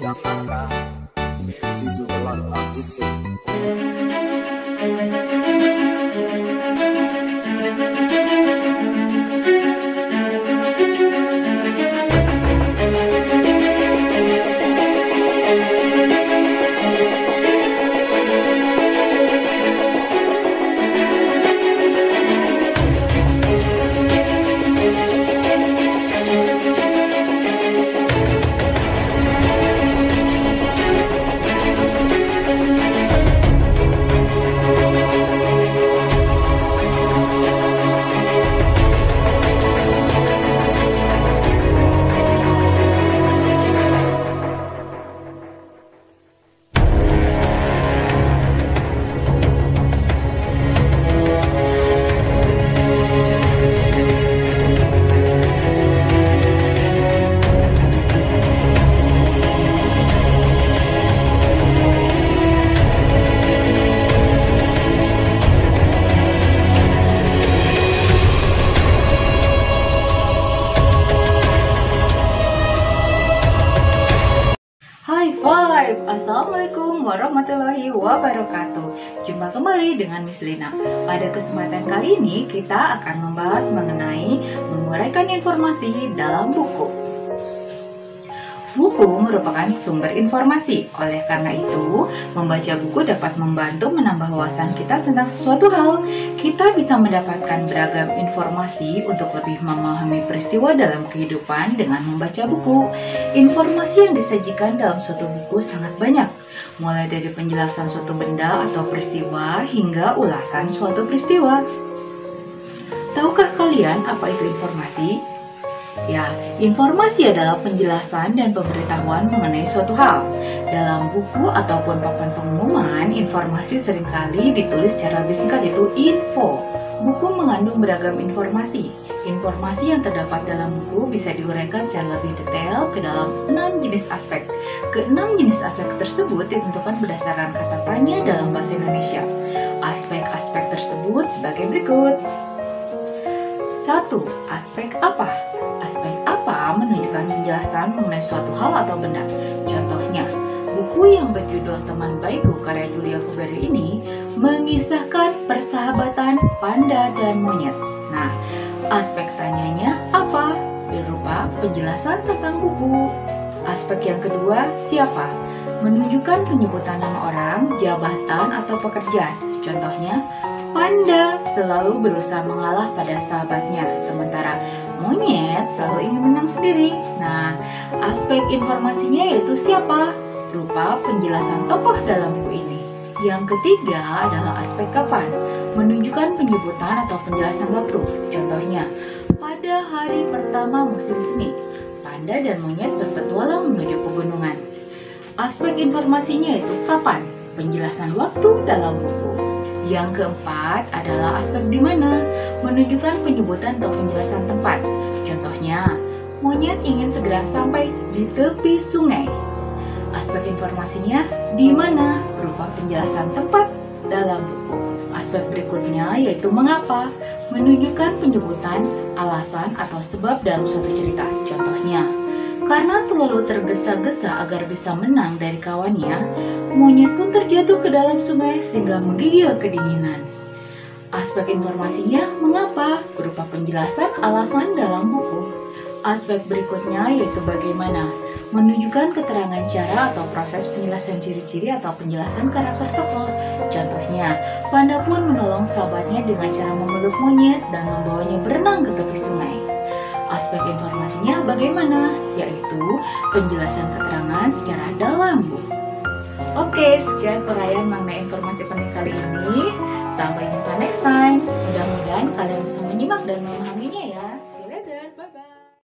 Jakarta 17 Agustus. Assalamualaikum warahmatullahi wabarakatuh. Jumpa kembali dengan Miss Lina. Pada kesempatan kali ini kita akan membahas mengenai menguraikan informasi dalam buku. Buku merupakan sumber informasi. Oleh karena itu, membaca buku dapat membantu menambah wawasan kita tentang sesuatu hal. Kita bisa mendapatkan beragam informasi untuk lebih memahami peristiwa dalam kehidupan dengan membaca buku. Informasi yang disajikan dalam suatu buku sangat banyak, mulai dari penjelasan suatu benda atau peristiwa hingga ulasan suatu peristiwa. Tahukah kalian apa itu informasi? Ya, informasi adalah penjelasan dan pemberitahuan mengenai suatu hal. Dalam buku ataupun papan pengumuman, informasi seringkali ditulis secara lebih singkat, yaitu info. Buku mengandung beragam informasi. Informasi yang terdapat dalam buku bisa diuraikan secara lebih detail ke dalam 6 jenis aspek. Ke-6 jenis aspek tersebut ditentukan berdasarkan kata tanya dalam bahasa Indonesia. Aspek-aspek tersebut sebagai berikut. 1. Aspek apa? Aspek apa menunjukkan penjelasan mengenai suatu hal atau benda. Contohnya, buku yang berjudul Teman Baikku karya Julia Huber ini mengisahkan persahabatan panda dan monyet. Nah, aspek tanyanya apa? Berupa penjelasan tentang buku. Aspek yang kedua, siapa? Menunjukkan penyebutan nama orang, jabatan, atau pekerjaan. Contohnya, panda selalu berusaha mengalah pada sahabatnya, sementara monyet selalu ingin menang sendiri. Nah, aspek informasinya yaitu siapa? Berupa penjelasan tokoh dalam buku ini. Yang ketiga adalah aspek kapan, menunjukkan penyebutan atau penjelasan waktu. Contohnya, pada hari pertama musim semi, panda dan monyet berpetualang menuju pegunungan. Aspek informasinya yaitu kapan, penjelasan waktu dalam buku. Yang keempat adalah aspek di mana, menunjukkan penyebutan atau penjelasan tempat. Contohnya, monyet ingin segera sampai di tepi sungai. Aspek informasinya di mana, berupa penjelasan tempat dalam buku. Aspek berikutnya yaitu mengapa, menunjukkan penyebutan, alasan, atau sebab dalam suatu cerita. Contohnya, karena terlalu tergesa-gesa agar bisa menang dari kawannya, monyet pun terjatuh ke dalam sungai sehingga menggigil kedinginan. Aspek informasinya mengapa, berupa penjelasan alasan dalam buku. Aspek berikutnya yaitu bagaimana, menunjukkan keterangan cara atau proses penjelasan ciri-ciri atau penjelasan karakter tokoh. Contohnya, panda pun menolong sahabatnya dengan cara memeluk monyet dan membawanya berenang ke tepi sungai. Aspek informasinya bagaimana, yaitu penjelasan keterangan secara dalam buku. Oke, sekian uraian mengenai informasi penting kali ini. Sampai jumpa next time. Mudah-mudahan kalian bisa menyimak dan memahaminya ya.